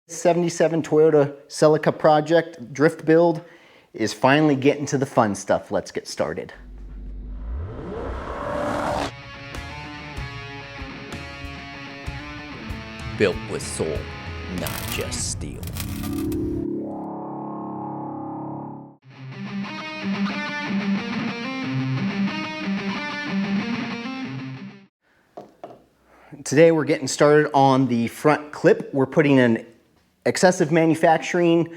77 Toyota Celica project drift build is finally getting to the fun stuff. Let's get started. Built with soul, not just steel. Today we're getting started on the front clip. We're putting an excessive manufacturing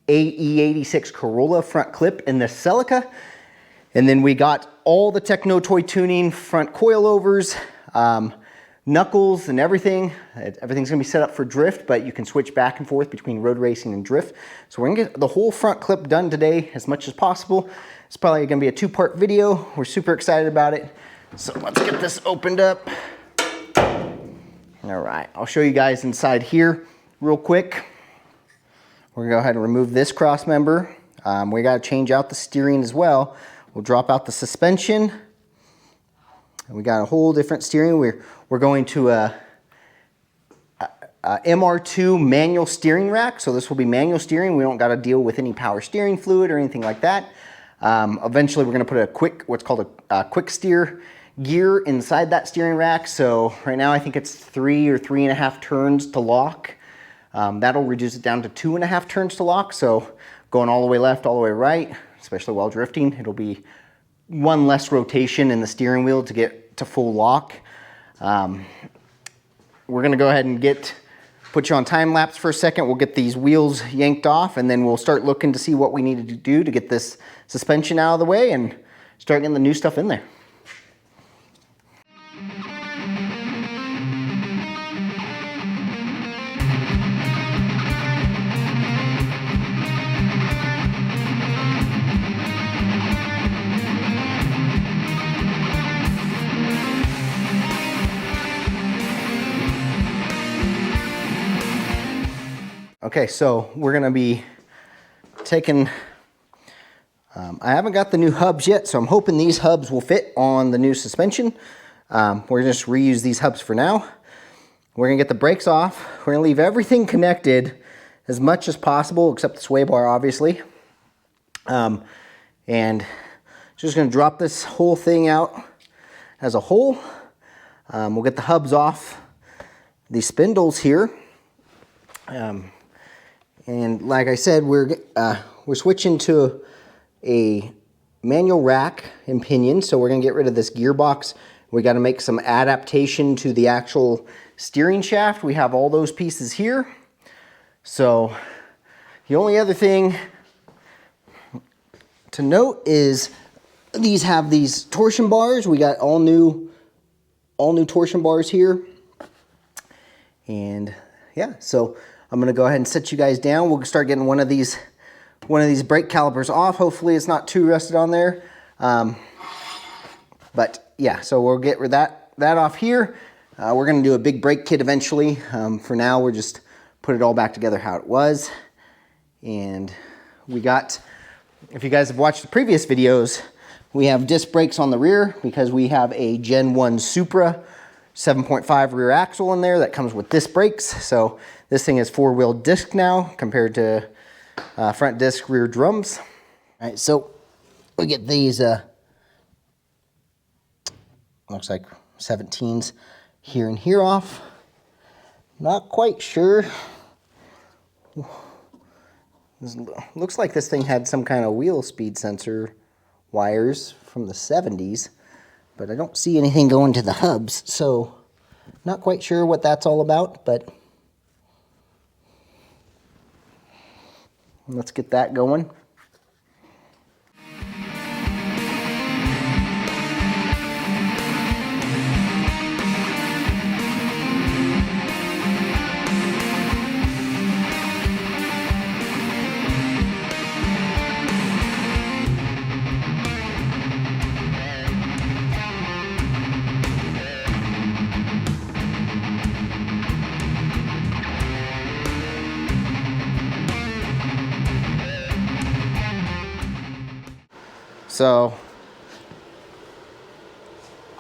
AE86 Corolla front clip in the Celica. And then we got all the Techno Toy tuning, front coilovers, knuckles and everything. Everything's gonna be set up for drift, but you can switch back and forth between road racing and drift. So we're gonna get the whole front clip done today as much as possible. It's probably gonna be a two-part video. We're super excited about it. So let's get this opened up. All right, I'll show you guys inside here real quick. We're gonna go ahead and remove this cross member. We gotta change out the steering as well. We'll drop out the suspension. And we got a whole different steering. We're going to a MR2 manual steering rack. So this will be manual steering. We don't gotta deal with any power steering fluid or anything like that. Eventually we're gonna put what's called a quick steer gear inside that steering rack. So right now I think it's 3 or 3.5 turns to lock. That'll reduce it down to 2.5 turns to lock. So going all the way left, all the way right, especially while drifting, it'll be one less rotation in the steering wheel to get to full lock. We're gonna go ahead and put you on time lapse for a second. We'll get these wheels yanked off and then we'll start looking to see what we need to do to get this suspension out of the way and start getting the new stuff in there. Okay, so we're gonna be taking, I haven't got the new hubs yet, so I'm hoping these hubs will fit on the new suspension. We're gonna just reuse these hubs for now. We're gonna get the brakes off. We're gonna leave everything connected as much as possible, except the sway bar, obviously. And just gonna drop this whole thing out as a whole. We'll get the hubs off the spindles here. And like I said, we're switching to a manual rack and pinion, so we're gonna get rid of this gearbox. We gotta make some adaptation to the actual steering shaft. We have all those pieces here. So the only other thing to note is these have these torsion bars. We got all new torsion bars here. And yeah, so I'm gonna go ahead and set you guys down. We'll start getting one of these brake calipers off. Hopefully it's not too rusted on there. But yeah, so we'll get rid of that off here. We're gonna do a big brake kit eventually. For now, we're just put it all back together how it was. And we got, if you guys have watched the previous videos, we have disc brakes on the rear because we have a Gen 1 Supra 7.5 rear axle in there that comes with disc brakes. So this thing is 4-wheel disc now compared to front disc rear drums. All right, so we get these, looks like 17s here and here off. Not quite sure. Looks like this thing had some kind of wheel speed sensor wires from the 70s. But I don't see anything going to the hubs, so not quite sure what that's all about, but let's get that going. So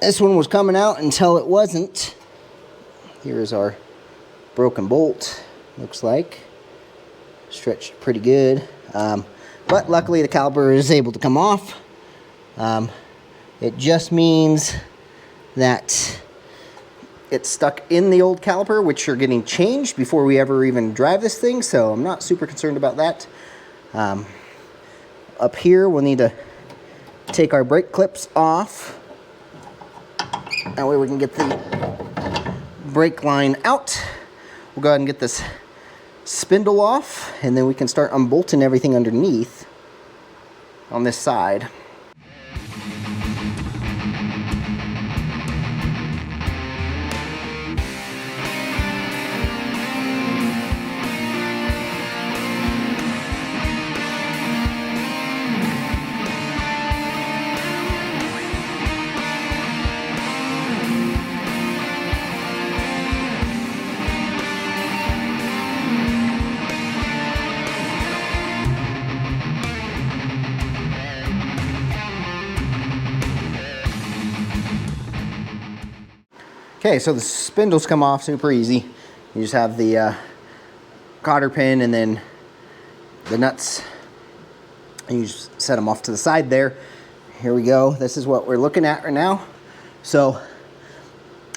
this one was coming out until it wasn't. Here's our broken bolt, looks like. stretched pretty good. But luckily the caliper is able to come off. It just means that it's stuck in the old caliper, which are getting changed before we ever even drive this thing, so I'm not super concerned about that. Up here, we'll need to take our brake clips off. That way we can get the brake line out. We'll go ahead and get this spindle off, and then we can start unbolting everything underneath on this side. Okay, so the spindles come off super easy. You just have the cotter pin and then the nuts, and you just set them off to the side there. Here we go. This is what we're looking at right now. So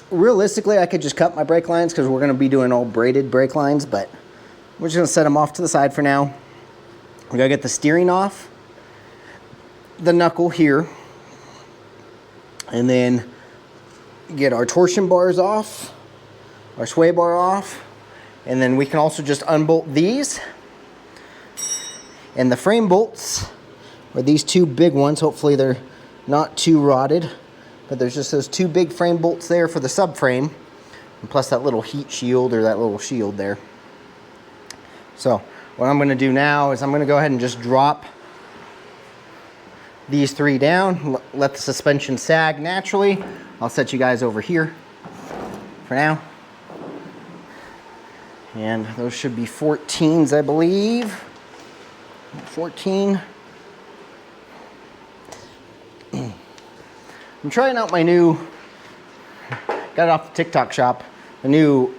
realistically, I could just cut my brake lines because we're going to be doing all braided brake lines, but we're just going to set them off to the side for now. We got to get the steering off, the knuckle here, and then get our torsion bars off, our sway bar off, and then we can also just unbolt these. And the frame bolts are these two big ones. Hopefully they're not too rotted, but there's just those two big frame bolts there for the subframe, and plus that little heat shield or that little shield there. So what I'm going to do now is I'm going to go ahead and just drop these three down, let the suspension sag naturally. I'll set you guys over here for now. And those should be 14s, I believe. 14. I'm trying out my new, got it off the TikTok shop, the new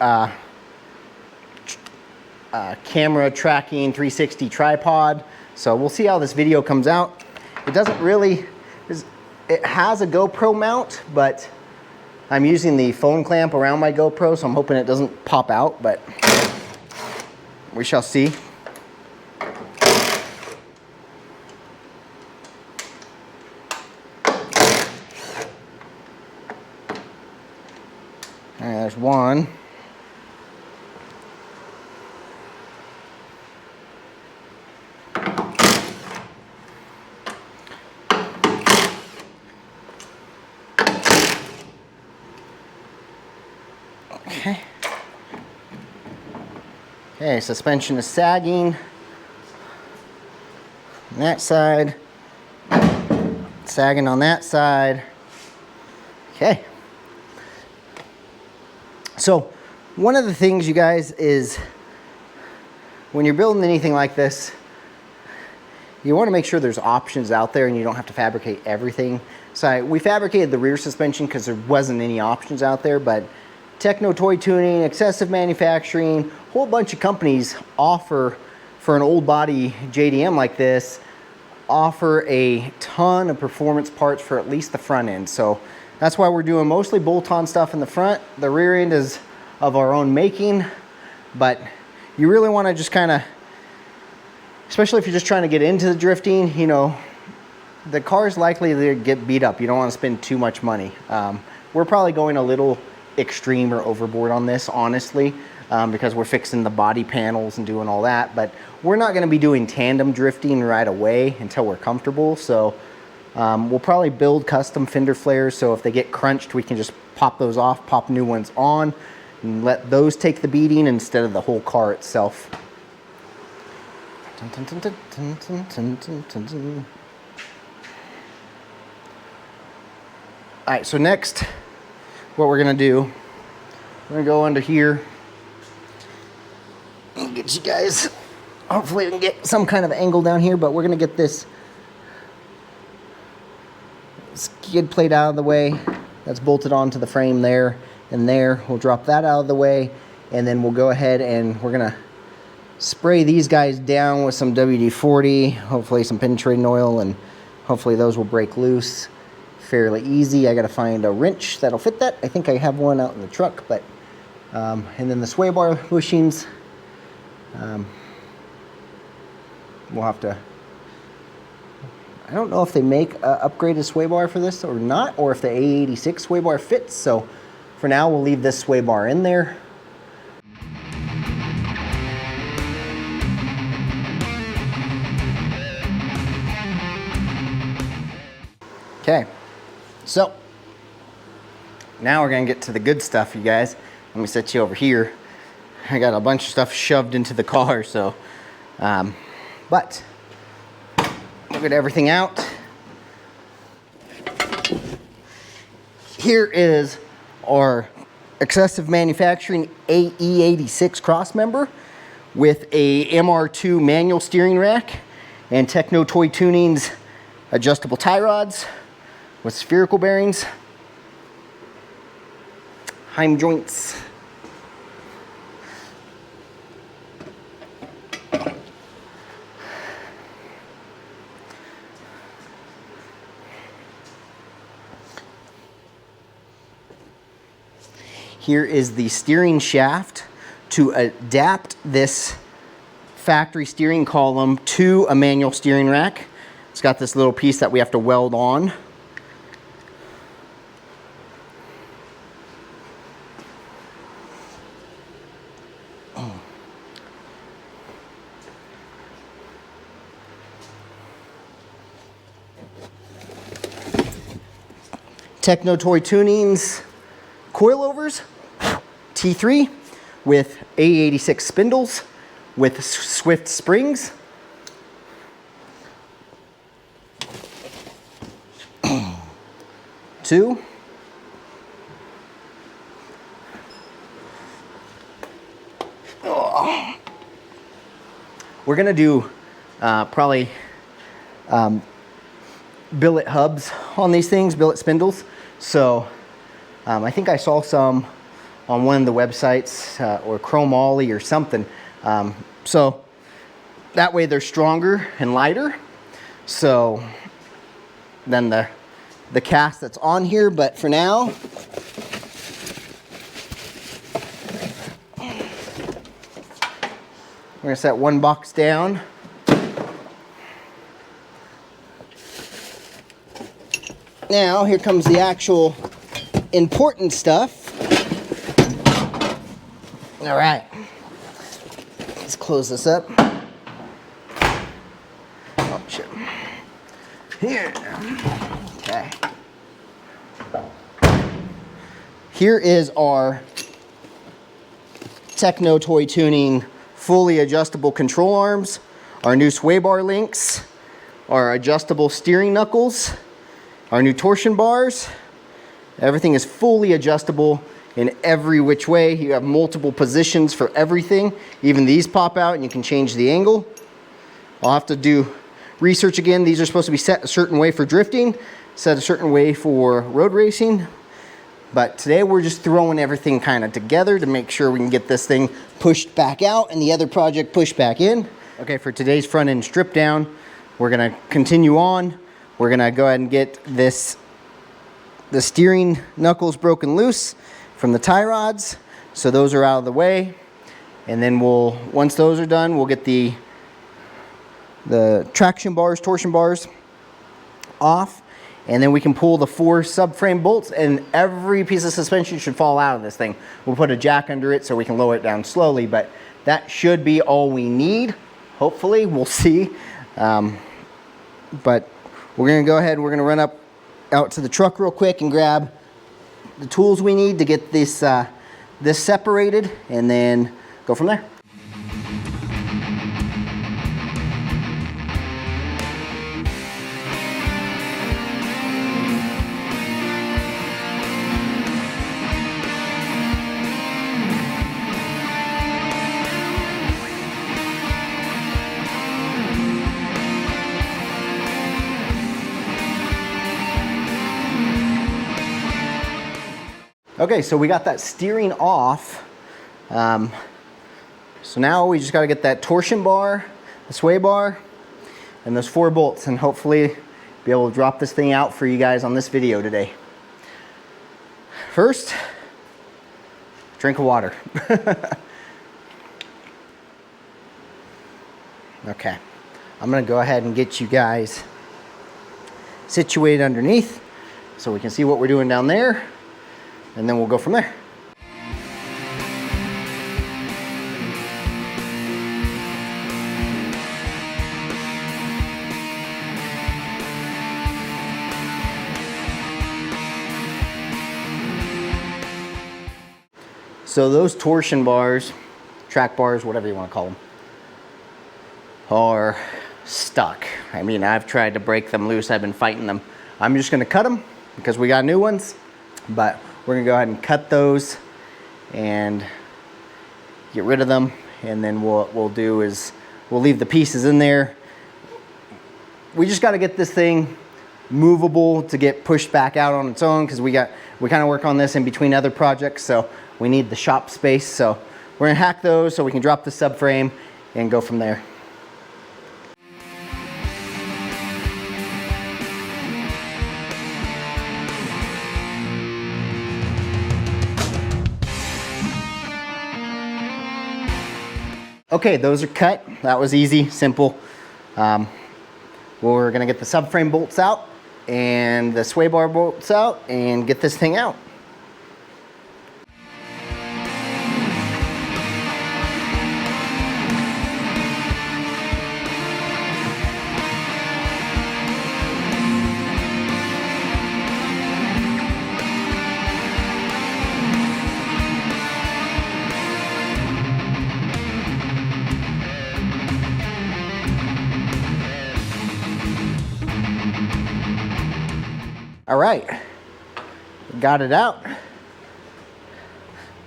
camera tracking 360 tripod. So we'll see how this video comes out. It doesn't really, it has a GoPro mount, but I'm using the phone clamp around my GoPro, so I'm hoping it doesn't pop out, but we shall see. All right, there's one. Okay. Okay, suspension is sagging on that side, sagging on that side. Okay. So one of the things, you guys, is when you're building anything like this, you want to make sure there's options out there and you don't have to fabricate everything. So we fabricated the rear suspension because there wasn't any options out there, but Techno Toy Tuning, Excessive Manufacturing, a whole bunch of companies offer, for an old body JDM like this, offer a ton of performance parts for at least the front end. So that's why we're doing mostly bolt-on stuff in the front. The rear end is of our own making, but you really want to just kind of, especially if you're just trying to get into the drifting, you know, the car's likely to get beat up. You don't want to spend too much money. We're probably going a little extreme or overboard on this, honestly, because we're fixing the body panels and doing all that, but we're not going to be doing tandem drifting right away until we're comfortable. So we'll probably build custom fender flares, so if they get crunched, we can just pop those off, pop new ones on, and let those take the beating instead of the whole car itself. All right, so next, what we're gonna do, we're gonna go under here and get you guys, hopefully we can get some kind of angle down here, but we're gonna get this skid plate out of the way. That's bolted onto the frame there and there. We'll drop that out of the way, and then we'll go ahead and we're gonna spray these guys down with some WD-40, hopefully some penetrating oil, and hopefully those will break loose fairly easy. I gotta find a wrench that'll fit that. I think I have one out in the truck, but and then the sway bar bushings, we'll have to, I don't know if they make a upgraded sway bar for this or not, or if the A86 sway bar fits, so for now we'll leave this sway bar in there. Okay, so now we're gonna get to the good stuff, you guys. Let me set you over here. I got a bunch of stuff shoved into the car, so, but we'll get everything out. Here is our excessive manufacturing AE86 cross member with a MR2 manual steering rack and Techno Toy Tuning's adjustable tie rods with spherical bearings, Heim joints. Here is the steering shaft to adapt this factory steering column to a manual steering rack. It's got this little piece that we have to weld on. Techno Toy Tuning's coilovers, T3 with A86 spindles with swift springs. Two. Oh. We're gonna do probably billet hubs on these things, billet spindles. So I think I saw some on one of the websites or Chrome Ollie or something. So that way they're stronger and lighter. So then the cast that's on here, but for now, we're gonna set one box down. Now, here comes the actual important stuff. All right, let's close this up. Oh, shit. Here, okay. Here is our Techno Toy Tuning fully adjustable control arms, our new sway bar links, our adjustable steering knuckles, our new torsion bars. Everything is fully adjustable in every which way. You have multiple positions for everything. Even these pop out and you can change the angle. I'll have to do research again. These are supposed to be set a certain way for drifting, set a certain way for road racing. But today we're just throwing everything kind of together to make sure we can get this thing pushed back out and the other project pushed back in. Okay, for today's front end strip down, we're gonna continue on. We're gonna go ahead and get the steering knuckles broken loose from the tie rods. So those are out of the way. And then once those are done, we'll get the traction bars, torsion bars off. And then we can pull the 4 subframe bolts and every piece of suspension should fall out of this thing. We'll put a jack under it so we can lower it down slowly, but that should be all we need. Hopefully, we'll see. But we're gonna go ahead, we're gonna run out to the truck real quick and grab the tools we need to get this, this separated and then go from there. Okay, so we got that steering off. So now we just got to get that torsion bar, the sway bar, and those 4 bolts, and hopefully be able to drop this thing out for you guys on this video today. First, drink of water. Okay, I'm gonna go ahead and get you guys situated underneath so we can see what we're doing down there, and then we'll go from there. So those torsion bars, track bars, whatever you want to call them, are stuck. I mean, I've tried to break them loose. I've been fighting them. I'm just going to cut them because we got new ones, but we're going to go ahead and cut those and get rid of them. And then what we'll do is we'll leave the pieces in there. We just got to get this thing movable to get pushed back out on its own, because we kind of work on this in between other projects, so we need the shop space. So we're gonna hack those so we can drop the subframe and go from there. Okay, those are cut. That was easy, simple. We're gonna get the subframe bolts out and the sway bar bolts out and get this thing out. All right, got it out.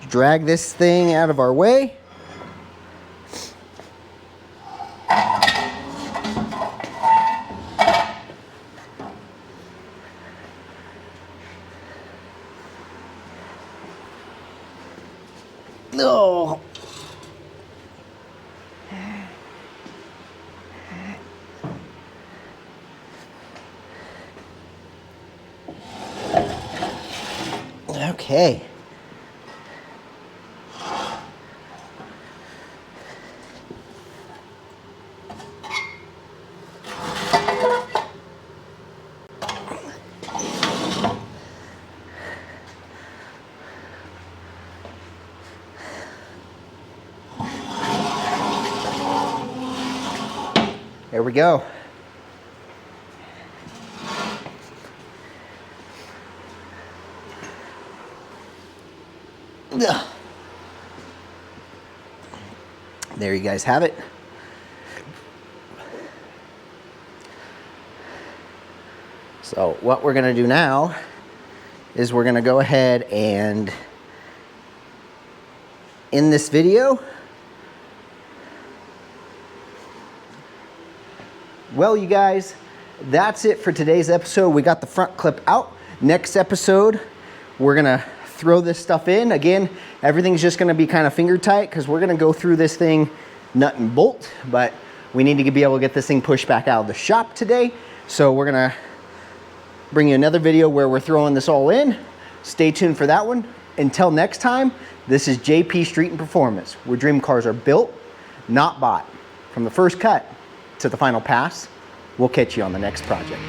Drag this thing out of our way. Oh. Okay. There we go. There you guys have it. So what we're going to do now is we're going to go ahead and in this video, well, you guys, that's it for today's episode. We got the front clip out. Next episode, we're going to throw this stuff in. Again, everything's just going to be kind of finger tight because we're going to go through this thing nut and bolt, but we need to be able to get this thing pushed back out of the shop today. So we're going to bring you another video where we're throwing this all in. Stay tuned for that one. Until next time, this is JP Street and Performance, where dream cars are built, not bought. From the first cut to the final pass, we'll catch you on the next project.